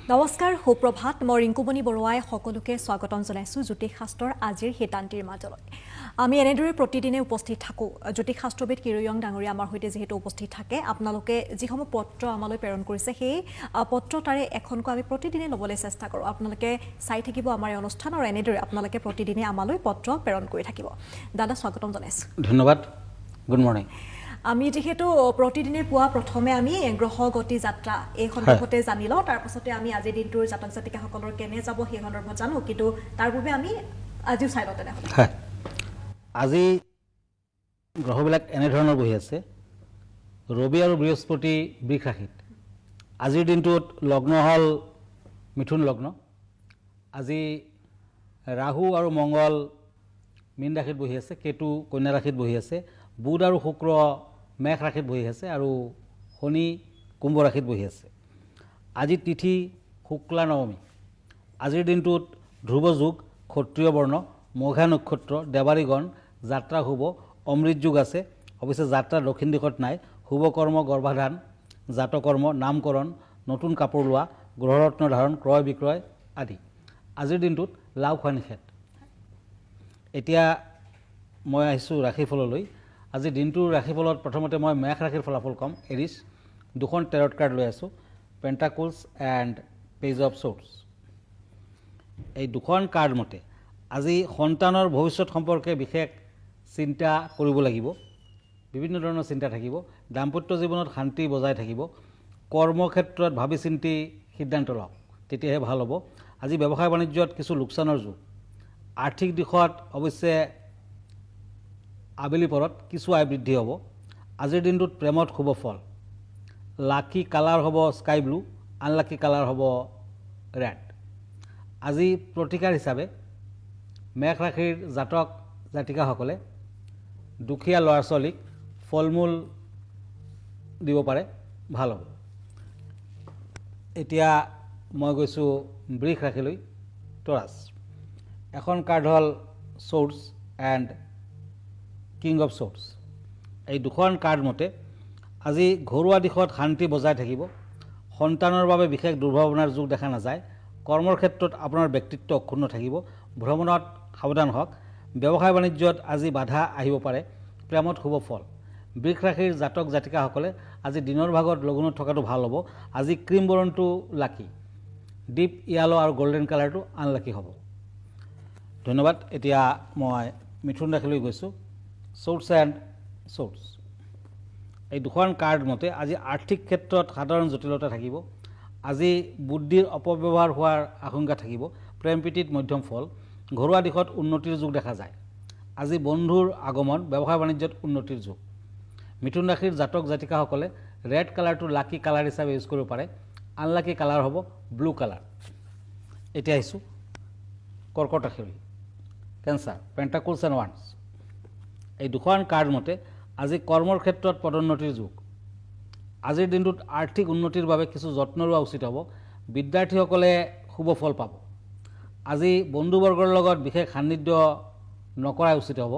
নমস্কাৰ সুপ্ৰভাত মই ৰিংকুমণি বৰুৱাই সকলোকে স্বাগতম জনাইছো জ্যোতিষ শাস্ত্ৰৰ আজিৰ হিতান্তিৰ মাজলৈ আমি এনেদৰে প্ৰতিদিনে উপস্থিত থাকো জ্যোতিষ শাস্ত্ৰবিদ কিৰয়ং ডাঙৰীয়া আমাৰ হৈতে যেহেতু উপস্থিত থাকে আপোনালোকে যিসমূহ পত্ৰ আমালৈ প্ৰেৰণ কৰিছে সেই পত্ৰ তাৰে এখনকৈ আমি প্ৰতিদিনে ল'বলৈ চেষ্টা কৰোঁ আপোনালোকে চাই থাকিব আমাৰ এই অনুষ্ঠান আৰু এনেদৰে আপোনালোকে প্ৰতিদিনে আমালৈ পত্ৰ প্ৰেৰণ কৰি থাকিব দাদা স্বাগতম জনাইছো ধন্যবাদ গুড মৰ্নিং আমি যেহেতু প্ৰতিদিনে পুৱা প্ৰথমে আমি গ্ৰহ গতি যাত্ৰা এই সন্দৰ্ভতে জানি লওঁ তাৰ পাছতে আমি আজি দিনটোৰ জাতক জাতিকাসকলৰ কেনে যাব সেই সন্দৰ্ভত জানো কিন্তু তাৰ পূৰ্বে আমি আজিও চাই লওঁ তেনেহ'লে আজি গ্ৰহবিলাক এনেধৰণৰ বহি আছে ৰবি আৰু বৃহস্পতি বৃষ ৰাশিত আজিৰ দিনটোত লগ্ন হ'ল মিথুন লগ্ন আজি ৰাহু আৰু মংগল মীন ৰাশিত বহি আছে কেতু কন্যা ৰাশিত বহি আছে বুধ আৰু শুক্ৰ মেঘ ৰাশিত বহি আছে আৰু শনি কুম্ভ ৰাশিত বহি আছে আজি তিথি শুক্লা নৱমী আজিৰ দিনটোত ধ্ৰুৱ যোগ ক্ষত্ৰিয় বৰ্ণ মঘা নক্ষত্ৰ দেৱাৰীগণ যাত্ৰা শুভ অমৃত যোগ আছে অৱশ্যে যাত্ৰা দক্ষিণ দিশত নাই শুভ কৰ্ম গৰ্ভাধান জাতকৰ্ম নামকৰণ নতুন কাপোৰ লোৱা গ্ৰহৰত্ন ধাৰণ ক্ৰয় বিক্ৰয় আদি আজিৰ দিনটোত লাও খোৱা নিষেধ এতিয়া মই আহিছোঁ ৰাশিফললৈ আজি দিনটোৰ ৰাশিফলত প্ৰথমতে মই মেঘ ৰাশিৰ ফলাফল ক'ম এৰিছ দুখন টেৰট কাৰ্ড লৈ আছোঁ পেণ্টাকুলছ এণ্ড পেজ অফ শ্বৰ্টছ এই দুখন কাৰ্ড মতে আজি সন্তানৰ ভৱিষ্যত সম্পৰ্কে বিশেষ চিন্তা কৰিব লাগিব বিভিন্ন ধৰণৰ চিন্তা থাকিব দাম্পত্য জীৱনত শান্তি বজাই থাকিব কৰ্মক্ষেত্ৰত ভাবি চিন্তি সিদ্ধান্ত লওক তেতিয়াহে ভাল হ'ব আজি ব্যৱসায় বাণিজ্যত কিছু লোকচানৰ যুগ আৰ্থিক দিশত অৱশ্যে আবেলি পৰত কিছু আয় বৃদ্ধি হ'ব আজিৰ দিনটোত প্ৰেমত শুভ ফল লাকি কালাৰ হ'ব স্কাই ব্লু আনলাকি কালাৰ হ'ব ৰেড আজি প্ৰতিকাৰ হিচাপে মেঘ ৰাশিৰ জাতক জাতিকাসকলে দুখীয়া ল'ৰা ছোৱালীক ফল মূল দিব পাৰে ভাল হ'ব এতিয়া মই গৈছোঁ বৃষ ৰাশিলৈ টৰাছ এখন কাৰ্ড হ'ল shorts and king of shorts এই দুখন কাৰ্ড মতে আজি ঘৰুৱা দিশত শান্তি বজাই থাকিব সন্তানৰ বাবে বিশেষ দুৰ্ভাৱনাৰ যুগ দেখা নাযায় কৰ্মৰ ক্ষেত্ৰত আপোনাৰ ব্যক্তিত্ব অক্ষুণ্ণ থাকিব ভ্ৰমণত সাৱধান হওক ব্যৱসায় বাণিজ্যত আজি বাধা আহিব পাৰে প্ৰেমত শুভ ফল বৃষ ৰাশিৰ জাতক জাতিকাসকলে আজি দিনৰ ভাগত লঘোণত থকাটো ভাল হ'ব আজি ক্ৰীম বৰণটো লাকি ডিপ য়েলো আৰু গল্ডেন কালাৰটো আনলাকি হ'ব ধন্যবাদ এতিয়া মই মিথুন ৰাশিলৈ গৈছোঁ শ্বৰ্টছ এণ্ড শ্বৰ্টছ এই দুখন কাৰ্ড মতে আজি আৰ্থিক ক্ষেত্ৰত সাধাৰণ জটিলতা থাকিব আজি বুদ্ধিৰ অপব্যৱহাৰ হোৱাৰ আশংকা থাকিব প্ৰেম প্ৰীতিত মধ্যম ফল ঘৰুৱা দিশত উন্নতিৰ যুগ দেখা যায় আজি বন্ধুৰ আগমন ব্যৱসায় বাণিজ্যত উন্নতিৰ যুগ মিথুন ৰাশিৰ জাতক জাতিকাসকলে ৰেড কালাৰটো লাকি কালাৰ হিচাপে ইউজ কৰিব পাৰে আনলাকি কালাৰ হ'ব ব্লু কালাৰ এতিয়া আহিছোঁ কৰ্কট ৰাশিলৈ কেঞ্চাৰ পেণ্টাকুলছ এণ্ড ওৱান্স এই দুখন কাৰ্ড মতে আজি কৰ্মৰ ক্ষেত্ৰত পদোন্নতিৰ যুগ আজিৰ দিনটোত আৰ্থিক উন্নতিৰ বাবে কিছু যত্ন লোৱা উচিত হ'ব বিদ্যাৰ্থীসকলে শুভ ফল পাব আজি বন্ধুবৰ্গৰ লগত বিশেষ সান্নিধ্য নকৰাই উচিত হ'ব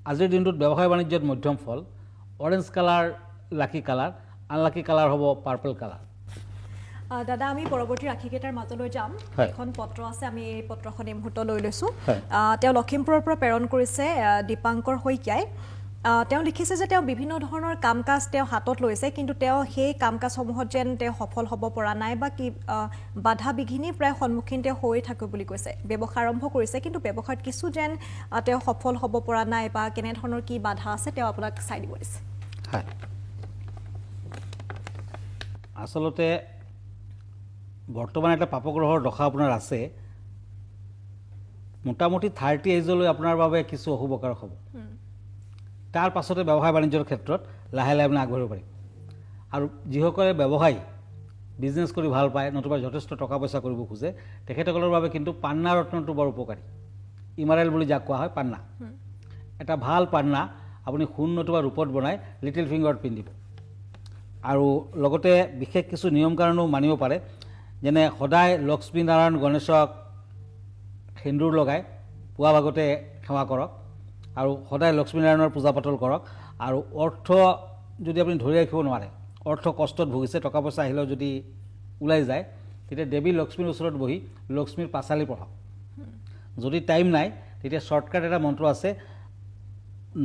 আজিৰ দিনটোত ব্যৱসায় বাণিজ্যত মধ্যম ফল অৰেঞ্জ কালাৰ লাকি কালাৰ আনলাকি কালাৰ হ'ব পাৰ্পল কালাৰ দাদা আমি পৰৱৰ্তী ৰাশিকেইটাৰ মাজলৈ যাম এখন পত্ৰ আছে আমি এই পত্ৰখন এই মুহূৰ্ত লৈ লৈছোঁ তেওঁ লখিমপুৰৰ পৰা প্ৰেৰণ কৰিছে দীপাংকৰ শইকীয়াই তেওঁ লিখিছে যে তেওঁ বিভিন্ন ধৰণৰ কাম কাজ তেওঁ হাতত লৈছে কিন্তু তেওঁ সেই কাম কাজসমূহত যেন তেওঁ সফল হ'ব পৰা নাই বা কি বাধা বিঘিনি প্ৰায় সন্মুখীন তেওঁ হৈ থাকে বুলি কৈছে ব্যৱসায় আৰম্ভ কৰিছে কিন্তু ব্যৱসায়ত কিছু যেন তেওঁ সফল হ'ব পৰা নাই বা কেনেধৰণৰ কি বাধা আছে তেওঁ আপোনাক চাই দিব দিছে হয় আচলতে বৰ্তমান এটা পাপগ্ৰহৰ দশা আপোনাৰ আছে মোটামুটি 30 এজলৈ আপোনাৰ বাবে কিছু অশুভকাৰক হ'ব তাৰ পাছতে ব্যৱসায় বাণিজ্যৰ ক্ষেত্ৰত লাহে লাহে আপুনি আগবাঢ়িব পাৰিব আৰু যিসকলে ব্যৱসায় বিজনেছ কৰি ভাল পায় নতুবা যথেষ্ট টকা পইচা কৰিব খোজে তেখেতসকলৰ বাবে কিন্তু পান্না ৰত্নটো বৰ উপকাৰী ইমাৰেল বুলি যাক কোৱা হয় পান্না এটা ভাল পান্না আপুনি সোণ নতুবা ৰূপত বনাই লিটিল ফিংগাৰত পিন্ধিব আৰু লগতে বিশেষ কিছু নিয়ম কাৰণেও মানিব পাৰে যেনে সদায় লক্ষ্মী নাৰায়ণ গণেশক সেন্দুৰ লগাই পুৱা ভাগতে সেৱা কৰক আৰু সদায় লক্ষ্মীনাৰায়ণৰ পূজা পাতল কৰক আৰু অৰ্থ যদি আপুনি ধৰি ৰাখিব নোৱাৰে অৰ্থ কষ্টত ভুগিছে টকা পইচা আহিলেও যদি ওলাই যায় তেতিয়া দেৱী লক্ষ্মীৰ ওচৰত বহি লক্ষ্মীৰ পাঁচালি পঢ়ক। যদি টাইম নাই তেতিয়া শ্বৰ্টকাট এটা মন্ত্ৰ আছে,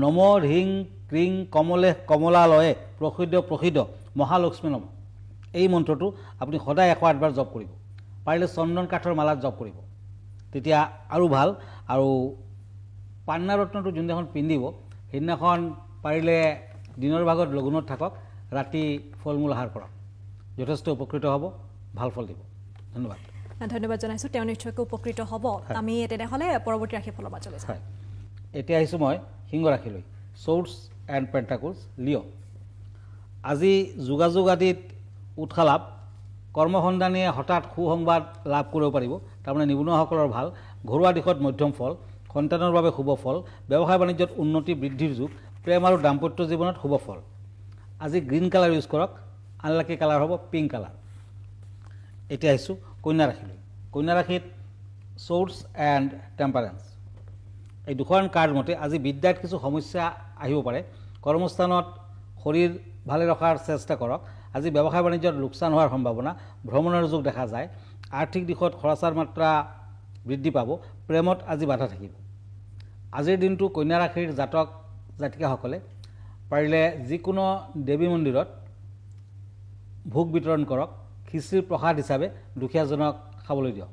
নম হ্ৰিং ক্ৰিং কমলে কমলালয়ে প্ৰসিদ্ধ মহালক্ষ্মী নম। এই মন্ত্ৰটো আপুনি সদায় 108বাৰ জপ কৰিব, পাৰিলে চন্দন কাঠৰ মালাত জপ কৰিব, তেতিয়া আৰু ভাল। আৰু পান্না ৰত্নটো যোনদিনাখন পিন্ধিব সেইদিনাখন পাৰিলে দিনৰ ভাগত লঘোণত থাকক, ৰাতি ফল মূল আহাৰ কৰক, যথেষ্ট উপকৃত হ'ব, ভাল ফল দিব। ধন্যবাদ। ধন্যবাদ জনাইছোঁ, তেওঁ নিশ্চয়কৈ উপকৃত হ'ব। আমি তেনেহ'লে পৰৱৰ্তী ৰাশিফলৰ মাজলৈ যাম। হয়, এতিয়া আহিছোঁ মই সিংহ ৰাশিলৈ। ছৰ্ডছ এণ্ড পেণ্টাকলছ, লিঅ'। আজি যোগাযোগ আদিত উৎসাহ লাভ, কৰ্মসন্ধানীয়ে হঠাৎ সুসংবাদ লাভ কৰিব পাৰিব, তাৰমানে নিবনুৱাসকলৰ ভাল। ঘৰুৱা দিশত মধ্যম ফল, সন্তানৰ বাবে শুভ ফল, ব্যৱসায় বাণিজ্যত উন্নতি বৃদ্ধিৰ যুগ, প্ৰেম আৰু দাম্পত্য জীৱনত শুভ ফল। আজি গ্ৰীণ কালাৰ ইউজ কৰক, আনলাকি কালাৰ হ'ব পিংক কালাৰ। এতিয়া আহিছোঁ কন্যা ৰাশিলৈ। কন্যা ৰাশিত ছৰ্ডছ এণ্ড টেম্পাৰেন্স, এই দুখন কাৰ্ড মতে আজি বিদ্যাত কিছু সমস্যা আহিব পাৰে। কৰ্মস্থানত শৰীৰ ভালে ৰখাৰ চেষ্টা কৰক। আজি ব্যৱসায় বাণিজ্যত লোকচান হোৱাৰ সম্ভাৱনা, ভ্ৰমণৰ যোগ দেখা যায়। আৰ্থিক দিশত খৰচাৰ মাত্ৰা বৃদ্ধি পাব, প্ৰেমত আজি বাধা থাকিব। আজিৰ দিনটো কন্যা ৰাশিৰ জাতক জাতিকাসকলে পাৰিলে যিকোনো দেৱী মন্দিৰত ভোগ বিতৰণ কৰক, খিচিৰিৰ প্ৰসাদ হিচাপে দুখীয়াজনক খাবলৈ দিয়ক।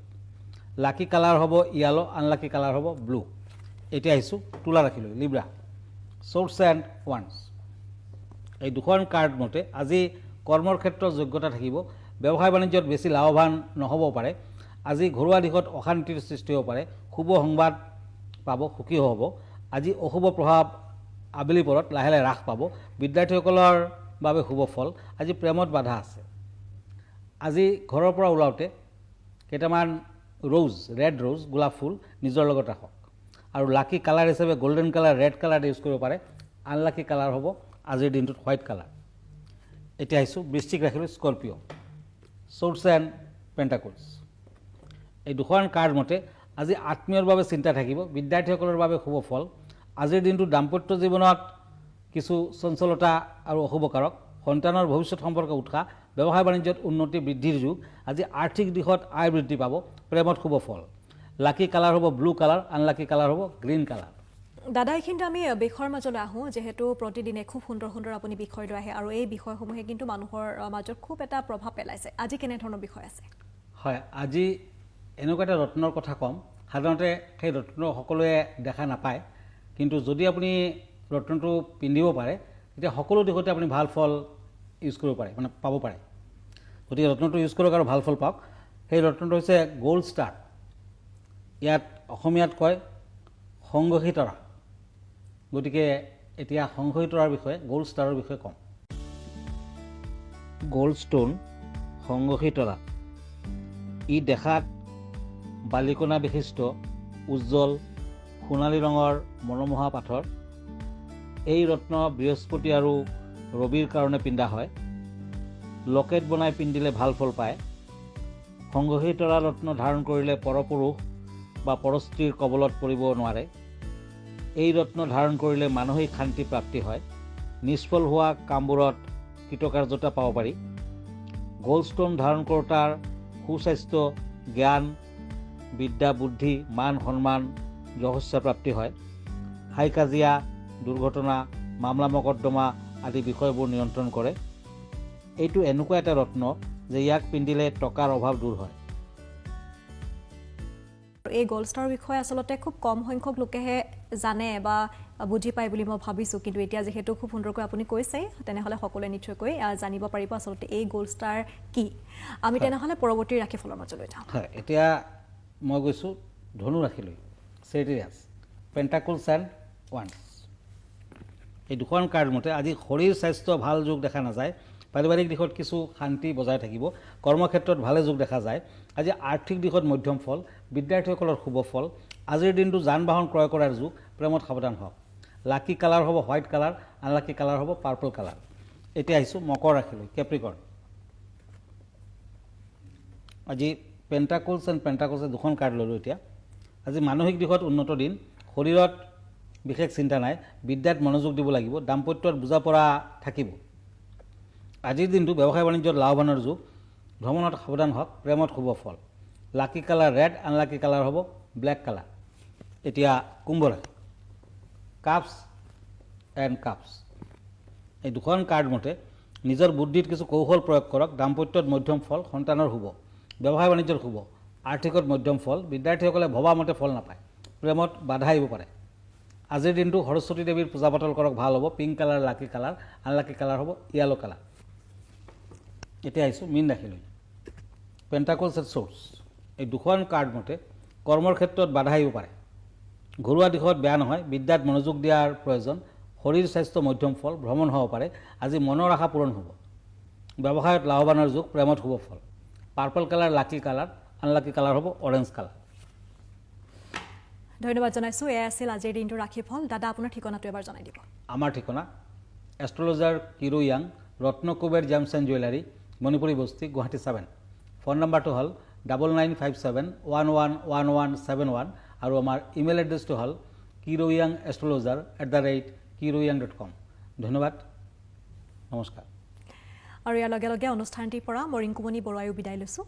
লাকি কালাৰ হ'ব য়েলো, আনলাকি কালাৰ হ'ব ব্লু। এতিয়া আহিছোঁ তুলা ৰাশিলৈ, লিব্ৰা। ছৰ্ডছ এণ্ড ওৱান্স, এই দুখন কাৰ্ড মতে আজি কৰ্মৰ ক্ষেত্ৰত যোগ্যতা থাকিব, ব্যৱসায় বাণিজ্যত বেছি লাভৱান নহ'ব পাৰে। আজি ঘৰুৱা দিশত অশান্তিৰ সৃষ্টি হ'ব পাৰে, শুভ সংবাদ পাব, সুখী হ'ব। আজি অশুভ প্ৰভাৱ আবেলি পৰত লাহে লাহে হ্ৰাস পাব, বিদ্যাৰ্থীসকলৰ বাবে শুভ ফল। আজি প্ৰেমত বাধা আছে। আজি ঘৰৰ পৰা ওলাওঁতে কেইটামান ৰেড ৰ'জ গোলাপ ফুল নিজৰ লগত ৰাখক। আৰু লাকি কালাৰ হিচাপে golden colour, red colour use কৰিব পাৰে। আনলাকি কালাৰ হ'ব আজিৰ দিনটোত হোৱাইট কালাৰ। এতিয়া আহিছোঁ বৃশ্চিক ৰাশিলৈ, স্কৰপিঅ'। ছৰ্ডছ এণ্ড পেণ্টাকলছ, এই দুখন কাৰ্ড মতে আজি আত্মীয়ৰ বাবে চিন্তা থাকিব, বিদ্যাৰ্থীসকলৰ বাবে শুভ ফল। আজিৰ দিনটো দাম্পত্য জীৱনত কিছু চঞ্চলতা আৰু অশুভকাৰক, সন্তানৰ ভৱিষ্যত সম্পৰ্কে উৎসাহ, ব্যৱসায় বাণিজ্যত উন্নতি বৃদ্ধিৰ যুগ। আজি আৰ্থিক দিশত আয় বৃদ্ধি পাব, প্ৰেমত শুভ ফল। লাকি কালাৰ হ'ব ব্লু কালাৰ, আনলাকি কালাৰ হ'ব গ্ৰীণ কালাৰ। দাদা, এইখিনিতে আমি বিষয়ৰ মাজলৈ আহোঁ। যিহেতু প্ৰতিদিনে খুব সুন্দৰ সুন্দৰ আপুনি বিষয় লৈ আহে আৰু এই বিষয়সমূহে কিন্তু মানুহৰ মাজত খুব এটা প্ৰভাৱ পেলাইছে। আজি কেনেধৰণৰ বিষয় আছে? হয়, আজি এনেকুৱা এটা ৰত্নৰ কথা ক'ম। সাধাৰণতে সেই ৰত্ন সকলোৱে দেখা নাপায়, কিন্তু যদি আপুনি ৰত্নটো পিন্ধিব পাৰে তেতিয়া সকলো দিশতে আপুনি ভাল ফল ইউজ কৰিব পাৰে, মানে পাব পাৰে। গতিকে ৰত্নটো ইউজ কৰক আৰু ভাল ফল পাওক। সেই ৰত্নটো হৈছে গ'ল্ড ষ্টাৰ। ইয়াত অসমীয়াত কয় সংঘষী তৰা। গতিকে এতিয়া সংঘষী তৰাৰ বিষয়ে, গ'ল্ড ষ্টাৰৰ বিষয়ে ক'ম। গ'ল্ড ষ্টোন সংঘষী তৰা, ই দেখাত বালিকণা বিশিষ্ট উজ্জ্বল সোণালী ৰঙৰ মনোমোহা পাথৰ। এই ৰত্ন বৃহস্পতি আৰু ৰবিৰ কাৰণে পিন্ধা হয়। লকেট বনাই পিন্ধিলে ভাল ফল পায়। সংঘষী তৰা ৰত্ন ধাৰণ কৰিলে পৰপুৰুষ বা পৰস্ত্ৰীৰ কবলত পৰিব নোৱাৰে। এই ৰত্ন ধাৰণ কৰিলে মানসিক শান্তি প্ৰাপ্তি হয়। নিষ্ফল হোৱা কামবোৰত কৃতকাৰ্যতা পাব পাৰি। গ'ল্ড ষ্টোন ধাৰণ কৰোঁতাৰ সুস্বাস্থ্য, জ্ঞান, বিদ্যা, বুদ্ধি, মান সন্মান, যশস্যা প্ৰাপ্তি হয়। হাই কাজিয়া, দুৰ্ঘটনা, মামলা মকদ্দমা আদি বিষয়বোৰ নিয়ন্ত্ৰণ কৰে। এইটো এনেকুৱা এটা ৰত্ন যে ইয়াক পিন্ধিলে টকাৰ অভাৱ দূৰ হয়। এই গ'ল্ড ষ্টাৰৰ বিষয়ে আচলতে খুব কম সংখ্যক লোকেহে জানে বা বুজি পায় বুলি মই ভাবিছোঁ, কিন্তু এতিয়া যিহেতু খুব সুন্দৰকৈ আপুনি কৈছে তেনেহ'লে সকলোৱে নিশ্চয়কৈ জানিব পাৰিব আচলতে এই গ'ল্ড ষ্টাৰ কি। আমি তেনেহ'লে পৰৱৰ্তী ৰাশিফলৰ মাজলৈ যাওঁ। হয়, এতিয়া মই গৈছোঁ ধনু ৰাশিলৈ, চেৰিয়াছ, পেণ্টাকলছ এণ্ড ওৱান্স। এই দুখন কাৰ্ড মতে আজি শৰীৰ স্বাস্থ্য ভাল যোগ দেখা নাযায়। পাৰিবাৰিক দিশত কিছু শান্তি বজাই থাকিব। কৰ্মক্ষেত্ৰত ভালে যোগ দেখা যায়। আজি আৰ্থিক দিশত মধ্যম ফল, বিদ্যাৰ্থীসকলৰ শুভ ফল। আজিৰ দিনটো যান বাহন ক্ৰয় কৰাৰ যুগ, প্ৰেমত সাৱধান হওক। লাকি কালাৰ হ'ব হোৱাইট কালাৰ, আনলাকি কালাৰ হ'ব পাৰ্পল কালাৰ। এতিয়া আহিছোঁ মকৰ ৰাশিলৈ, কেপ্ৰিকৰ্ণ। আজি পেণ্টাকলছ এণ্ড পেণ্টাকলছে দুখন কাৰ্ড ল'লোঁ। এতিয়া আজি মানসিক দিশত উন্নত দিন, শৰীৰত বিশেষ চিন্তা নাই, বিদ্যাত মনোযোগ দিব লাগিব, দাম্পত্যত বুজা পৰা থাকিব। আজিৰ দিনটো ব্যৱসায় বাণিজ্যত লাভৱানৰ যুগ, ভ্ৰমণত সাৱধান হওক, প্ৰেমত শুভ ফল। লাকি কালাৰ ৰেড, আনলাকি কালাৰ হ'ব ব্লেক কালাৰ। এতিয়া কুম্ভ ৰাশি, কাপছ এণ্ড কাপছ। এই দুখন কাৰ্ড মতে নিজৰ বুদ্ধিত কিছু কৌশল প্ৰয়োগ কৰক। দাম্পত্যত মধ্যম ফল, সন্তানৰ শুভ। ব্যৱসায় বাণিজ্যৰ শুভ, আৰ্থিকত মধ্যম ফল। বিদ্যাৰ্থীসকলে ভবা মতে ফল নাপায়, প্ৰেমত বাধা আহিব পাৰে। আজিৰ দিনটো সৰস্বতী দেৱীৰ পূজা পাতল কৰক, ভাল হ'ব। পিংক কালাৰ লাকি কালাৰ, আনলাকি কালাৰ হ'ব য়েলো কালাৰ। এতিয়া আহিছোঁ মীন ৰাশিলৈ, পেণ্টাকলছ এণ্ড ছৰ্ডছ। এই দুখন কাৰ্ড মতে কৰ্মৰ ক্ষেত্ৰত বাধা আহিব পাৰে, ঘৰুৱা দিশত বেয়া নহয়। বিদ্যাত মনোযোগ দিয়াৰ প্ৰয়োজন। শৰীৰ স্বাস্থ্য মধ্যম ফল, ভ্ৰমণ হ'ব পাৰে। আজি মনৰ আশা পূৰণ হ'ব। ব্যৱসায়ত লাভৱানৰ যুগ, প্ৰেমত শুভ ফল। পাৰ্পল কালাৰ লাকি কালাৰ, আনলাকি কালাৰ হ'ব অৰেঞ্জ কালাৰ। ধন্যবাদ জনাইছোঁ। এয়া আছিল আজিৰ দিনটোৰ ৰাশিফল। দাদা আপোনাৰ ঠিকনাটো এবাৰ জনাই দিব। আমাৰ ঠিকনা এষ্ট্ৰলজাৰ কিৰো য়াং, Ratnakuber gems and jewellery, Manipuri Basti, Guwahati 7। Phone নম্বৰটো হ'ল 9957111171 আৰু আমাৰ ইমেইল এড্ৰেছটো হ'ল kiroyangastrologer@kiroyang.com। ধন্যবাদ, নমস্কাৰ। আৰু ইয়াৰ লগে লগে অনুষ্ঠানটিৰ পৰা মই ৰিংকুমণি বৰুৱাইও বিদায় লৈছোঁ।